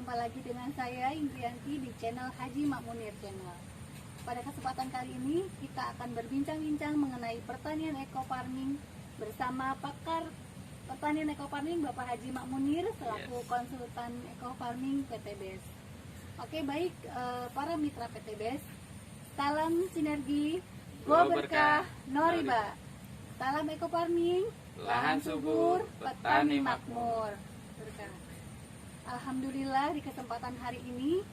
Jumpa lagi dengan saya Indrianti di channel Haji Makmunir Channel. Pada kesempatan kali ini kita akan berbincang-bincang mengenai pertanian eco farming bersama pakar pertanian eco farming Bapak Haji Makmunir selaku konsultan eco farming PTBES. Oke, baik para mitra PTBES, salam sinergi, go berkah, no riba. Salam eco farming, lahan subur, petani makmur. Berkah. Alhamdulillah, di kesempatan hari ini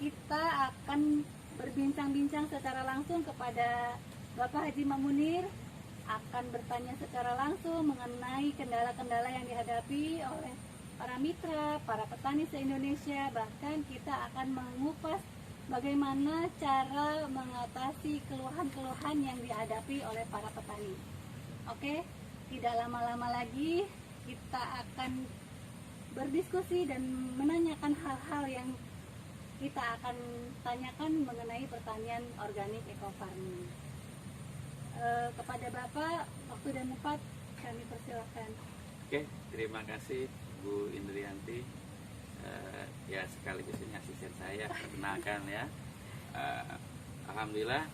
kita akan berbincang-bincang secara langsung kepada Bapak Haji Makmunir, akan bertanya secara langsung mengenai kendala-kendala yang dihadapi oleh para mitra, para petani se-Indonesia. Bahkan kita akan mengupas bagaimana cara mengatasi keluhan-keluhan yang dihadapi oleh para petani. Oke, tidak lama-lama lagi kita akan berdiskusi dan menanyakan hal-hal yang kita akan tanyakan mengenai pertanian organik eco farming. Kepada Bapak, waktu dan tempat kami persilakan. Oke, terima kasih Bu Indrianti. Ya, sekaligus ini asisten saya, perkenalkan ya. Alhamdulillah.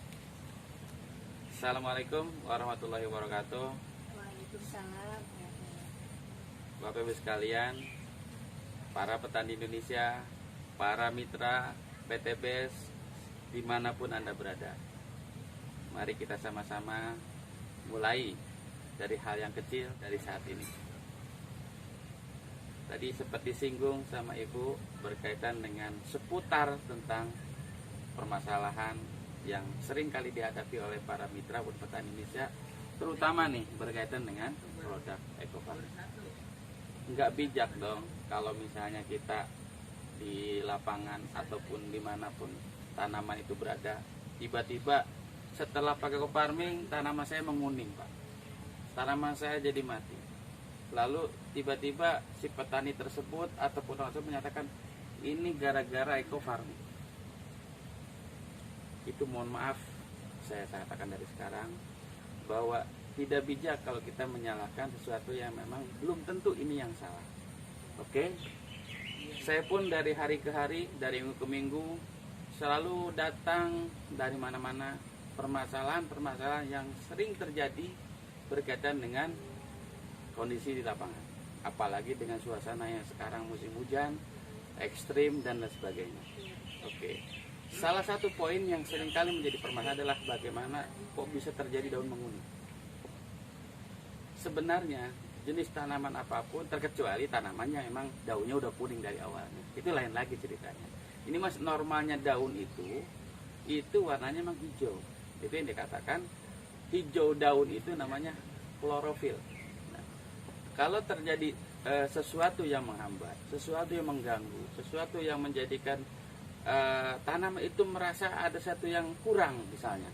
Assalamualaikum warahmatullahi wabarakatuh. Waalaikumsalam. Bapak Ibu sekalian, para petani Indonesia, para mitra PTBES dimanapun Anda berada, mari kita sama-sama mulai dari hal yang kecil dari saat ini. Tadi seperti singgung sama Ibu berkaitan dengan seputar tentang permasalahan yang sering kali dihadapi oleh para mitra petani Indonesia, terutama nih berkaitan dengan produk eco farming. Nggak bijak dong kalau misalnya kita di lapangan ataupun dimanapun tanaman itu berada, tiba-tiba setelah pakai eco farming tanaman saya menguning Pak, tanaman saya jadi mati. Lalu tiba-tiba si petani tersebut ataupun orang tersebut menyatakan ini gara-gara eco farming. Itu mohon maaf saya katakan dari sekarang bahwa tidak bijak kalau kita menyalahkan sesuatu yang memang belum tentu ini yang salah. Oke, saya pun dari hari ke hari, dari minggu ke minggu selalu datang dari mana-mana permasalahan-permasalahan yang sering terjadi berkaitan dengan kondisi di lapangan. Apalagi dengan suasana yang sekarang musim hujan, ekstrim dan lain sebagainya. Oke, salah satu poin yang seringkali menjadi permasalahan adalah bagaimana kok bisa terjadi daun menguning. Sebenarnya jenis tanaman apapun terkecuali tanamannya emang daunnya udah kuning dari awalnya, itu lain lagi ceritanya. Ini mas, normalnya daun itu warnanya emang hijau. Itu yang dikatakan hijau daun itu namanya klorofil. Nah, kalau terjadi sesuatu yang menghambat, sesuatu yang mengganggu, sesuatu yang menjadikan tanaman itu merasa ada sesuatu yang kurang misalnya,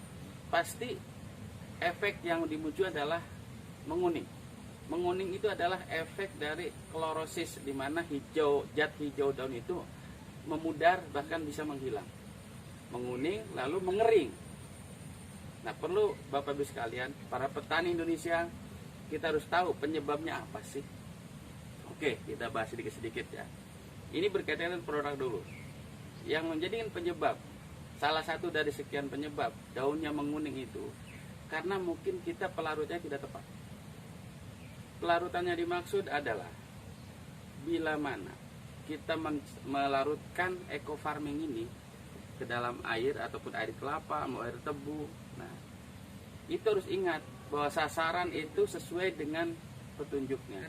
pasti efek yang dimunculkan adalah menguning. Menguning itu adalah efek dari klorosis, di mana zat hijau daun itu memudar bahkan bisa menghilang. Menguning lalu mengering. Nah, perlu Bapak Ibu sekalian, para petani Indonesia, kita harus tahu penyebabnya apa sih. Oke, kita bahas sedikit-sedikit ya. Ini berkaitan dengan produk dulu. Yang menjadikan penyebab, salah satu dari sekian penyebab daunnya menguning itu karena mungkin kita pelarutnya tidak tepat. Pelarutannya dimaksud adalah bila mana kita melarutkan eco farming ini ke dalam air ataupun air kelapa mau air tebu. Nah, itu harus ingat bahwa sasaran itu sesuai dengan petunjuknya.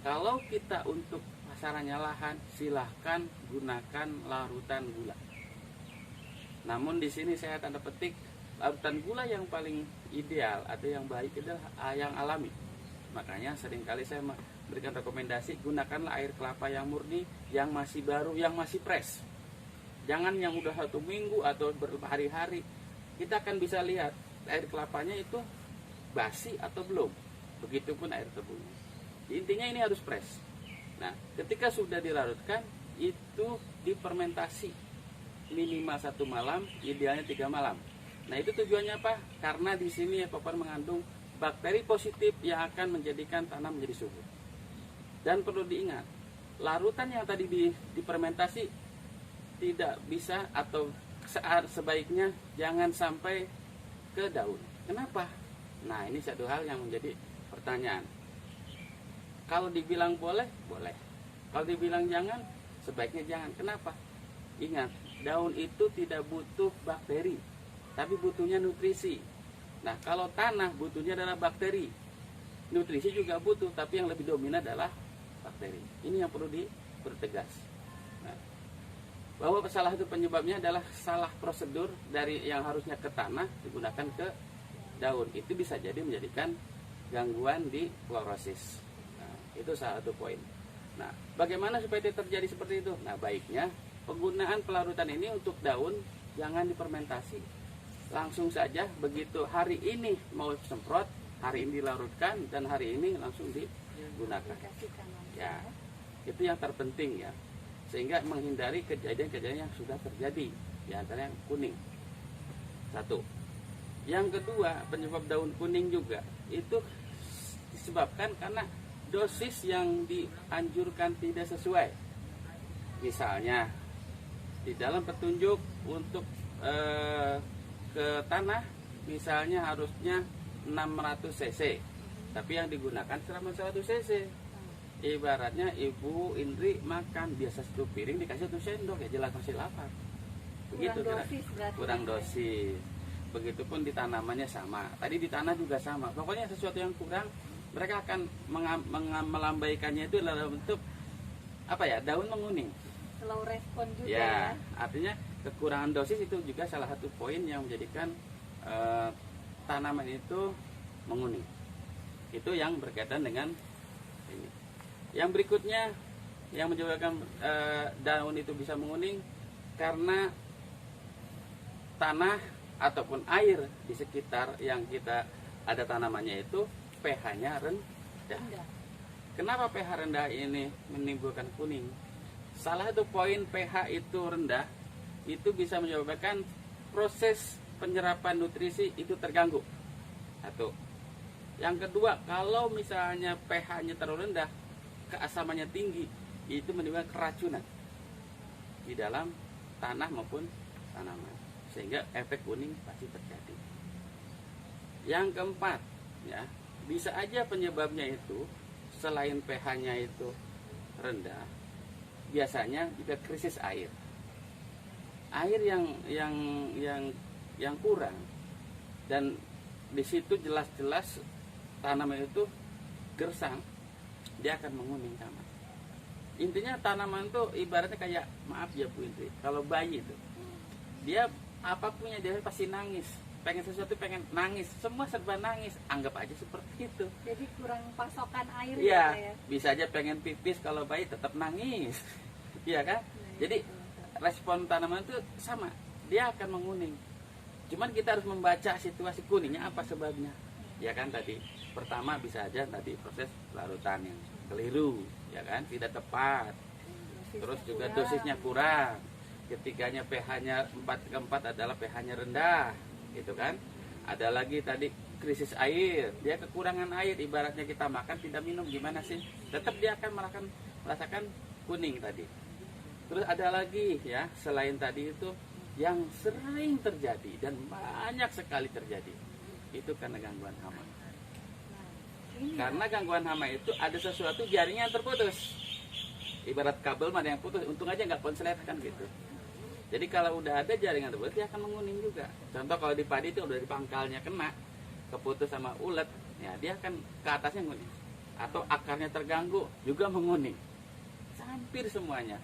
Kalau kita untuk sasarannya lahan, silahkan gunakan larutan gula. Namun di sini saya tanda petik, larutan gula yang paling ideal atau yang baik adalah yang alami. Makanya seringkali saya memberikan rekomendasi, gunakanlah air kelapa yang murni, yang masih baru, yang masih fresh. Jangan yang udah 1 minggu atau berhari-hari. Kita akan bisa lihat air kelapanya itu basi atau belum. Begitupun air tebunya. Intinya ini harus fresh. Nah, ketika sudah dilarutkan, itu difermentasi minimal 1 malam, idealnya 3 malam. Nah, itu tujuannya apa? Karena di sini eco farming mengandung bakteri positif yang akan menjadikan tanah menjadi subur. Dan perlu diingat, larutan yang tadi difermentasi tidak bisa, atau sebaiknya jangan sampai ke daun. Kenapa? Nah, ini satu hal yang menjadi pertanyaan. Kalau dibilang boleh, boleh. Kalau dibilang jangan, sebaiknya jangan. Kenapa? Ingat, daun itu tidak butuh bakteri, tapi butuhnya nutrisi. Nah, kalau tanah butuhnya adalah bakteri. Nutrisi juga butuh, tapi yang lebih dominan adalah bakteri. Ini yang perlu dipertegas. Nah, bahwa salah satu penyebabnya adalah salah prosedur dari yang harusnya ke tanah digunakan ke daun. Itu bisa jadi menjadikan gangguan di klorosis. Nah, itu salah satu poin. Nah, bagaimana supaya tidak terjadi seperti itu? Nah, baiknya penggunaan pelarutan ini untuk daun jangan difermentasi. Langsung saja begitu hari ini mau semprot, hari ini dilarutkan, dan hari ini langsung digunakan. Ya, itu yang terpenting ya. Sehingga menghindari kejadian-kejadian yang sudah terjadi, di antara yang kuning. Satu. Yang kedua, penyebab daun kuning juga itu disebabkan karena dosis yang dianjurkan tidak sesuai. Misalnya di dalam petunjuk untuk ke tanah, misalnya harusnya 600 cc, tapi yang digunakan cuma 100 cc. Ibaratnya Ibu Indri makan biasa 1 piring dikasih 1 sendok, ya jelas masih lapar. Begitu kurang dosis. Begitupun di tanamannya sama. Tadi di tanah juga sama. Pokoknya sesuatu yang kurang, mereka akan melambaikannya itu dalam bentuk apa ya? Daun menguning. Slow respon juga. Ya, artinya kekurangan dosis itu juga salah satu poin yang menjadikan tanaman itu menguning. Itu yang berkaitan dengan ini. Yang berikutnya yang menyebabkan daun itu bisa menguning karena tanah ataupun air di sekitar yang kita ada tanamannya itu pH-nya rendah. Kenapa pH rendah ini menimbulkan kuning? Salah satu poin pH itu rendah itu bisa menyebabkan proses penyerapan nutrisi itu terganggu. Satu. Yang kedua, kalau misalnya pH-nya terlalu rendah, keasamannya tinggi, itu menimbulkan keracunan di dalam tanah maupun tanaman, sehingga efek kuning pasti terjadi. Yang keempat, ya, bisa aja penyebabnya itu selain pH-nya itu rendah, biasanya juga krisis air. Air yang kurang, dan di situ jelas-jelas tanaman itu gersang, dia akan menguning sama. Intinya tanaman tuh ibaratnya kayak, maaf ya Bu Indri, kalau bayi itu dia apapun yang dia pasti nangis, pengen sesuatu pengen nangis, semua serba nangis, anggap aja seperti itu. Jadi kurang pasokan air ya. Bisa aja pengen pipis, kalau bayi tetap nangis. Iya kan? Jadi respon tanaman itu sama, dia akan menguning. Cuman kita harus membaca situasi kuningnya apa sebabnya. Ya kan, tadi pertama bisa aja tadi proses larutan yang keliru, ya kan, tidak tepat. Terus juga dosisnya kurang. Ketiganya pH-nya 4 adalah pH-nya rendah, gitu kan. Ada lagi tadi krisis air, dia kekurangan air, ibaratnya kita makan tidak minum, gimana sih? Tetap dia akan merasakan kuning tadi. Terus ada lagi ya, selain tadi itu yang sering terjadi dan banyak sekali terjadi, itu karena gangguan hama. Karena gangguan hama itu ada sesuatu jaringnya yang terputus. Ibarat kabel mana yang putus, untung aja nggak konslet kan gitu. Jadi kalau udah ada jaringan terputus, dia akan menguning juga. Contoh kalau di padi itu udah di pangkalnya kena, keputus sama ulet, ya dia akan ke atasnya menguning. Atau akarnya terganggu juga menguning. Hampir semuanya.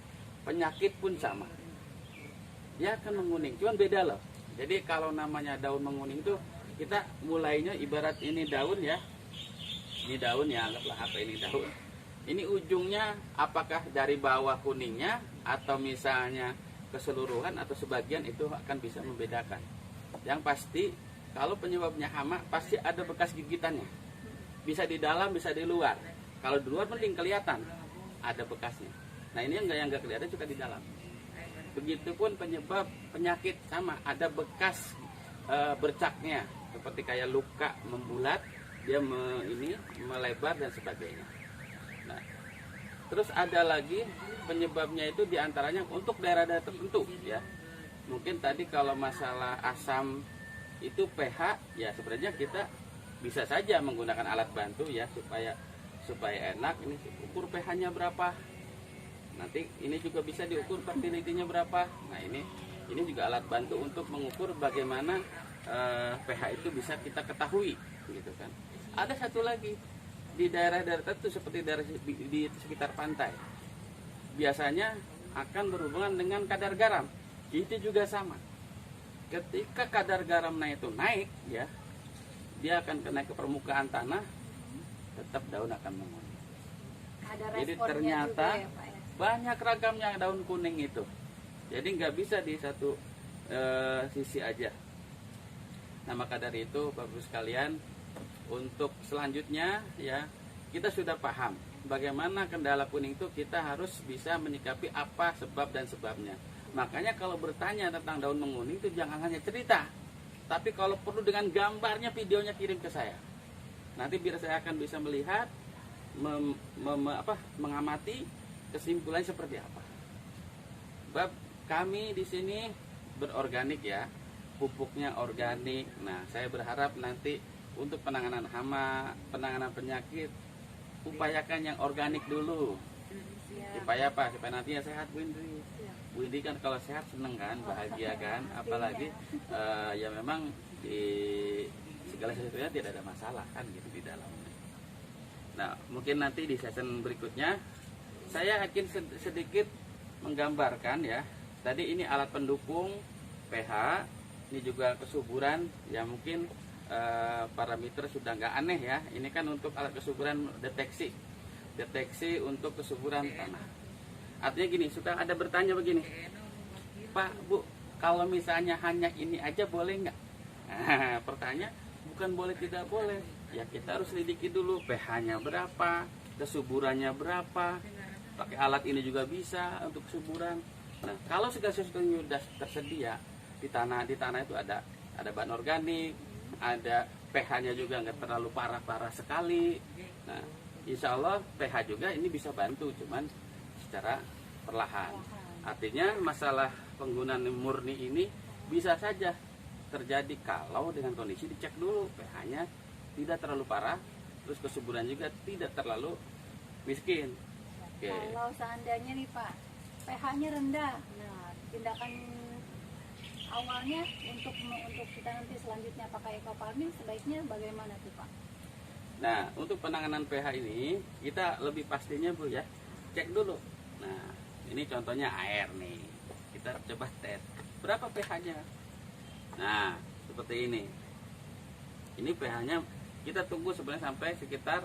Penyakit pun sama, dia akan menguning, cuman beda loh. Jadi kalau namanya daun menguning itu kita mulainya ibarat ini daun ya, ini daun ya, anggaplah apa ini daun. Ini ujungnya apakah dari bawah kuningnya atau misalnya keseluruhan atau sebagian, itu akan bisa membedakan. Yang pasti kalau penyebabnya hama pasti ada bekas gigitannya, bisa di dalam bisa di luar. Kalau di luar mending kelihatan ada bekasnya. Nah ini yang nggak kelihatan juga di dalam. Begitupun penyebab penyakit sama, ada bekas bercaknya, seperti kayak luka membulat, dia ini melebar dan sebagainya. Nah Terus ada lagi penyebabnya itu diantaranya untuk daerah-daerah tertentu ya. Mungkin tadi kalau masalah asam itu pH ya sebenarnya kita bisa saja menggunakan alat bantu ya supaya enak. Ini ukur pH-nya berapa. Nanti ini juga bisa diukur fertility-nya berapa. Nah ini juga alat bantu untuk mengukur bagaimana pH itu bisa kita ketahui gitu kan. Ada satu lagi di daerah-daerah tertentu seperti daerah di sekitar pantai biasanya akan berhubungan dengan kadar garam. Itu juga sama. Ketika kadar garamnya itu naik ya, dia akan naik ke permukaan tanah, tetap daun akan menguning. Ada Jadi responnya ternyata juga ya, Pak, ya? banyak ragamnya daun kuning itu. Jadi nggak bisa di satu sisi aja. Nah maka dari itu Bapak-Ibu sekalian, untuk selanjutnya ya kita sudah paham bagaimana kendala kuning itu kita harus bisa menyikapi apa sebab dan sebabnya. Makanya kalau bertanya tentang daun menguning itu jangan hanya cerita, tapi kalau perlu dengan gambarnya, videonya kirim ke saya. Nanti biar saya akan bisa melihat, mengamati kesimpulannya seperti apa. Bab kami di sini berorganik ya, pupuknya organik. Nah saya berharap nanti untuk penanganan hama, penanganan penyakit, upayakan yang organik dulu. Supaya apa? Supaya nantinya sehat Bu Indri. Bu Indri kan kalau sehat seneng kan, bahagia kan. Apalagi ya memang di segala sesuatunya tidak ada masalah kan gitu di dalamnya. Nah mungkin nanti di season berikutnya saya akan sedikit menggambarkan ya. Tadi ini alat pendukung pH, ini juga kesuburan ya mungkin parameter sudah nggak aneh ya. Ini kan untuk alat kesuburan deteksi untuk kesuburan tanah. Artinya gini, suka ada bertanya begini, Pak Bu, kalau misalnya hanya ini aja boleh nggak? Nah, pertanyaan bukan boleh tidak boleh, ya kita harus selidiki dulu pH-nya berapa, kesuburannya berapa. Pakai alat ini juga bisa untuk kesuburan. Nah, kalau segala sesuatunya sudah tersedia di tanah itu ada bahan organik, ada pH-nya juga nggak terlalu parah sekali. Nah, insya Allah pH juga ini bisa bantu, cuman secara perlahan. Artinya masalah penggunaan murni ini bisa saja terjadi kalau dengan kondisi dicek dulu pH-nya tidak terlalu parah, terus kesuburan juga tidak terlalu miskin. Oke. Kalau seandainya nih Pak, pH-nya rendah, nah tindakan awalnya untuk kita nanti selanjutnya pakai eco farming sebaiknya bagaimana tuh Pak? Nah untuk penanganan pH ini kita lebih pastinya Bu ya cek dulu. Nah ini contohnya air nih, kita coba tes berapa pH-nya. Nah seperti ini pH-nya kita tunggu sebenarnya sampai sekitar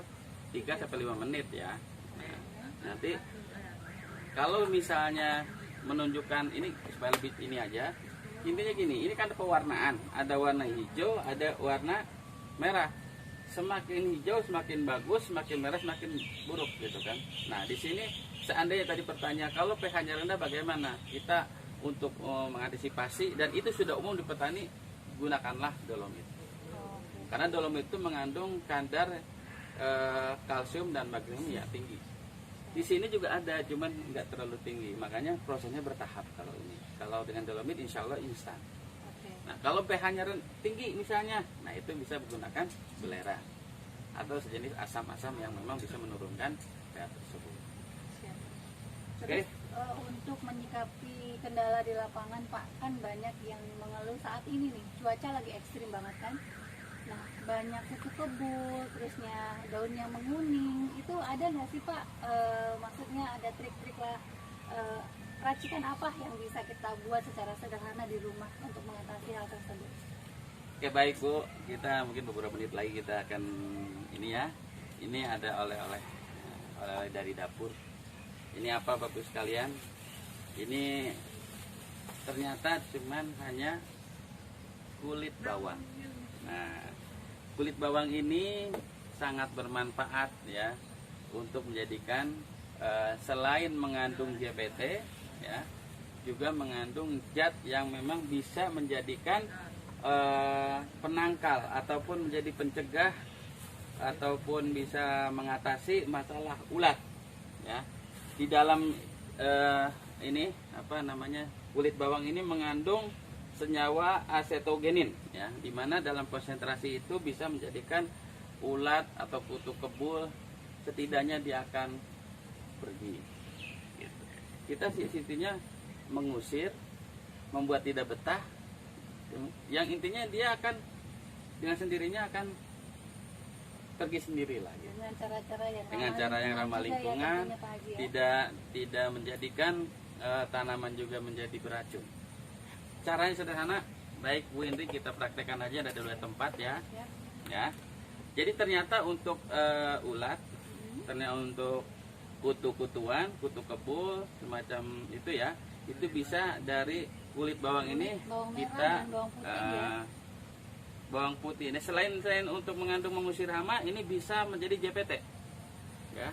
3-5 menit ya. Nah, nanti kalau misalnya menunjukkan ini supaya lebih ini aja, intinya gini, ini kan pewarnaan, ada warna hijau, ada warna merah. Semakin hijau semakin bagus, semakin merah semakin buruk gitu kan. Nah di sini seandainya tadi pertanyaan kalau pH-nya rendah bagaimana, kita untuk mengantisipasi, dan itu sudah umum di petani, gunakanlah dolomit. Karena dolomit itu mengandung kadar kalsium dan magnesium ya tinggi. Di sini juga ada, cuman nggak terlalu tinggi, makanya prosesnya bertahap kalau ini. Kalau dengan dolomit insya Allah instan. Nah kalau pH-nya tinggi misalnya, nah itu bisa menggunakan belerang atau sejenis asam-asam yang memang bisa menurunkan pH tersebut. Terus untuk menyikapi kendala di lapangan Pak, kan banyak yang mengeluh saat ini nih, cuaca lagi ekstrim banget kan. Nah banyak kutu kebul, terusnya daunnya menguning, itu ada nggak sih Pak? Maksudnya ada trik-trik lah, racikan apa yang bisa kita buat secara sederhana di rumah untuk mengatasi hal tersebut? Oke baik Bu, kita mungkin beberapa menit lagi kita akan ini ya. Ini ada oleh-oleh dari dapur. Ini apa Bapak sekalian? Ini ternyata cuman hanya kulit bawang. Nah, kulit bawang ini sangat bermanfaat ya untuk menjadikan selain mengandung GBT ya, juga mengandung zat yang memang bisa menjadikan penangkal ataupun menjadi pencegah ataupun bisa mengatasi masalah ulat ya. di dalam ini apa namanya, kulit bawang ini mengandung senyawa asetogenin ya, dimana dalam konsentrasi itu bisa menjadikan ulat atau kutu kebul setidaknya dia akan pergi gitu. Kita intinya mengusir, membuat tidak betah, yang intinya dia akan dengan sendirinya akan pergi sendiri lah gitu. Dengan cara yang ramah lingkungan, tidak menjadikan tanaman juga menjadi beracun. Caranya sederhana, baik Bu Indri kita praktekkan aja, ada 2 tempat ya. Ya. Jadi ternyata untuk ulat, ternyata untuk kutu-kutuan, kutu kebul semacam itu ya, itu bisa dari kulit bawang ini kita bawang putih. Nah, selain untuk mengandung mengusir hama, ini bisa menjadi JPT. Ya.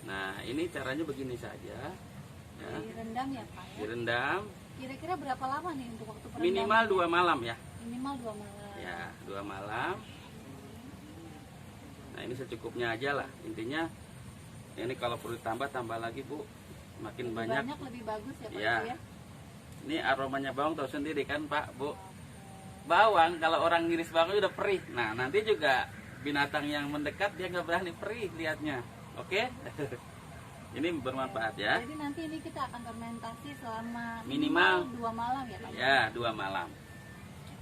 Nah, ini caranya begini saja. Ya. Direndam ya Pak ya? Direndam. Kira-kira berapa lama nih untuk waktu perendam? Minimal 2 malam ya. Minimal 2 malam. Ya, 2 malam. Nah, ini secukupnya aja lah. Intinya ini kalau perlu tambah lagi Bu. Makin lebih banyak lebih bagus ya Pak ya. ya. Ini aromanya bawang tahu sendiri kan Pak, Bu. Bawang kalau orang ngiris bawang udah perih. Nah, nanti juga binatang yang mendekat dia nggak berani perih lihatnya. Oke? Ini bermanfaat ya. Jadi nanti ini kita akan fermentasi selama minimal 2 malam ya Pak? Ya, 2 malam.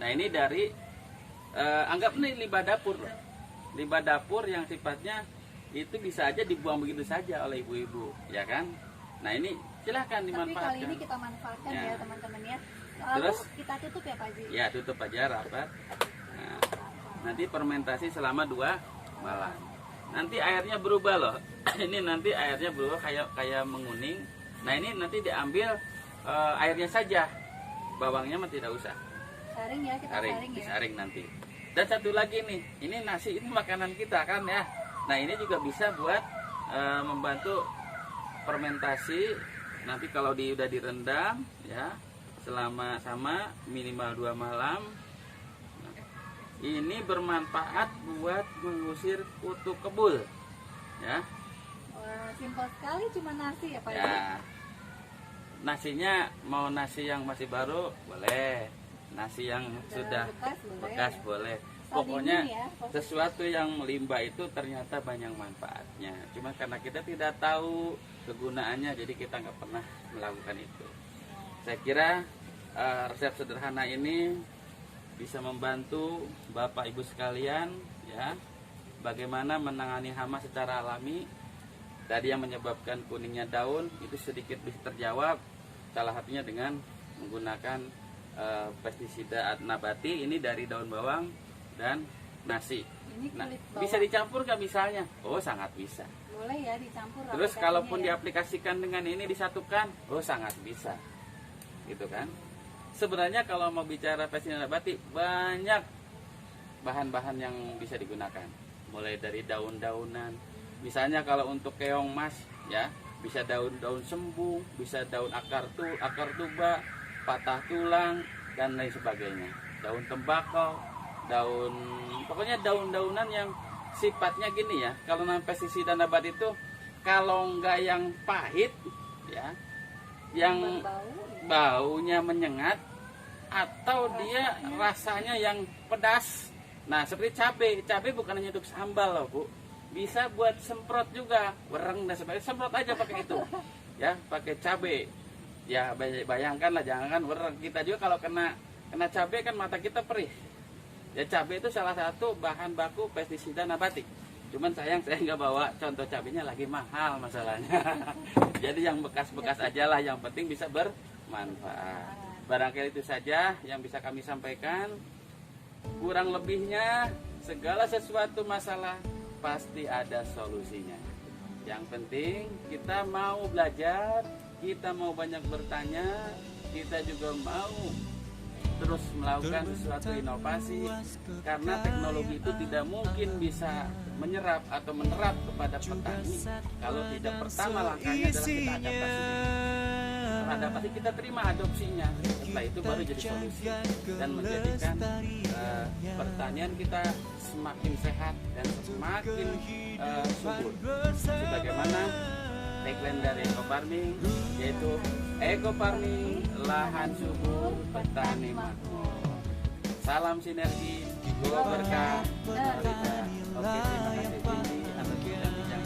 Nah, ini dari anggap ini limbah dapur. Limbah dapur yang sifatnya itu bisa aja dibuang begitu saja oleh ibu-ibu, ya kan? Nah, ini silahkan dimanfaatkan. Tapi kali ini kita manfaatkan ya teman-teman ya. Lalu Terus kita tutup ya Pak Ji? Ya, tutup aja rapat. Nah, nanti fermentasi selama 2 malam. Nanti airnya berubah loh. Ini nanti airnya berubah kayak menguning. Nah, ini nanti diambil airnya saja. Bawangnya mah tidak usah. Saring ya, kita saring ya. Disaring nanti. Dan satu lagi nih, ini nasi ini makanan kita kan ya. Nah, ini juga bisa buat membantu fermentasi. Nanti kalau udah direndam ya selama minimal 2 malam. Ini bermanfaat buat mengusir kutu kebul, ya. Simpel sekali, cuma nasi ya Pak Ya. Nasinya mau nasi yang masih baru boleh, nasi yang sudah bekas boleh. Pokoknya sesuatu yang limbah itu ternyata banyak manfaatnya. Cuma karena kita tidak tahu kegunaannya, jadi kita nggak pernah melakukan itu. Saya kira resep sederhana ini bisa membantu Bapak Ibu sekalian ya, bagaimana menangani hama secara alami. Tadi yang menyebabkan kuningnya daun itu sedikit bisa terjawab, salah satunya dengan menggunakan pestisida nabati ini dari daun bawang dan nasi. Nah, bisa dicampur nggak misalnya? Oh, sangat bisa. Boleh ya dicampur. Terus kalaupun diaplikasikan dengan ini disatukan, oh sangat bisa, gitu kan? Sebenarnya kalau mau bicara pestisida nabati, banyak bahan-bahan yang bisa digunakan. Mulai dari daun-daunan. Misalnya kalau untuk keong mas, ya bisa daun-daun sembung, bisa daun akar tuba, patah tulang, dan lain sebagainya. Daun tembakau, pokoknya daun-daunan yang sifatnya gini ya. Kalau namanya pestisida nabati itu, kalau enggak yang pahit, ya, yang baunya menyengat, atau dia rasanya yang pedas. Nah, seperti cabai bukan hanya untuk sambal loh Bu, bisa buat semprot juga, wereng dan sebagainya. Semprot aja pakai itu ya, pakai cabai ya. Bayangkanlah, jangan wereng. Kita juga kalau kena cabai kan mata kita perih ya. Cabai itu salah satu bahan baku pestisida nabati. Cuman sayang saya nggak bawa contoh cabainya, lagi mahal masalahnya. Jadi yang bekas-bekas aja lah, yang penting bisa bermanfaat. Barangkali itu saja yang bisa kami sampaikan. Kurang lebihnya, segala sesuatu masalah pasti ada solusinya. Yang penting kita mau belajar, kita mau banyak bertanya, kita juga mau terus melakukan sesuatu inovasi, karena teknologi itu tidak mungkin bisa menyerap atau menerap kepada petani kalau tidak pertama langkahnya adalah kita adaptasi, kita terima adopsinya. Setelah itu baru jadi solusi dan menjadikan pertanian kita semakin sehat dan semakin subur. Sebagaimana tagline dari Eco Farming, yaitu Eco Farming, lahan subur, petani makmur. Salam sinergi, jiwa berkah, berkah. Oke, terima kasih Cindy atas bincang-bincang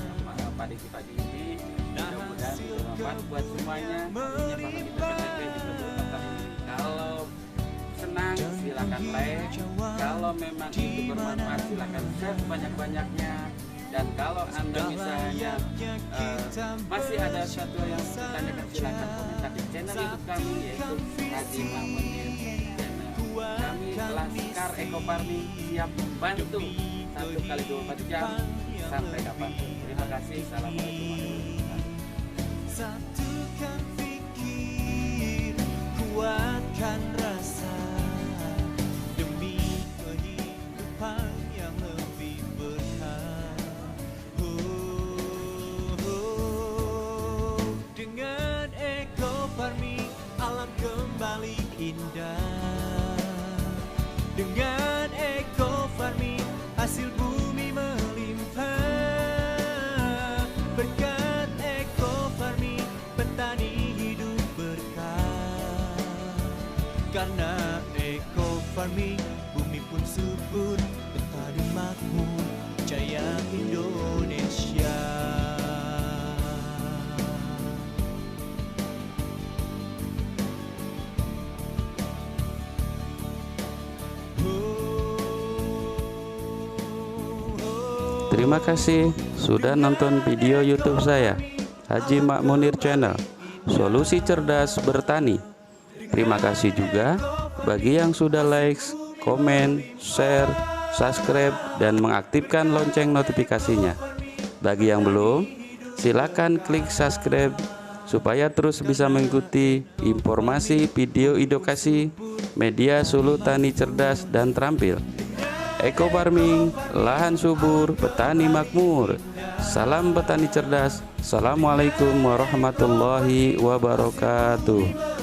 pagi ini. Mudah-mudahan bermanfaat buat semuanya. Kalau kita PTP di kesempatan ini, kalau senang silakan like, kalau memang itu bermanfaat silakan share sebanyak-banyaknya. Dan kalau Anda misalnya masih ada sesuatu yang ditanyakan, silakan komentar di channel YouTube kami, yaitu Haji Mak Munir Channel. Kami Laskar Eco Farming siap membantu 1x24 jam sampai kapanpun. Terima kasih. Assalamualaikum warahmatullahi wabarakatuh. Satukan pikir, kuatkan rasa demi kehidupan yang lebih berkah. Dengan Eco Farming alam kembali indah. Dengan Eco Farming hasil bumi melimpah. Berkat Eco Farming petani hidup berkah. Karena Eco Farming bumi pun subur, petani makmur, jaya Indonesia. Terima kasih sudah nonton video YouTube saya, Haji Mak Munir Channel, Solusi Cerdas Bertani. Terima kasih juga bagi yang sudah like, komen, share, subscribe, dan mengaktifkan lonceng notifikasinya. Bagi yang belum, silakan klik subscribe supaya terus bisa mengikuti informasi video edukasi media Suluh Tani Cerdas dan Terampil. Eco Farming, lahan subur, petani makmur. Salam petani cerdas. Assalamualaikum warahmatullahi wabarakatuh.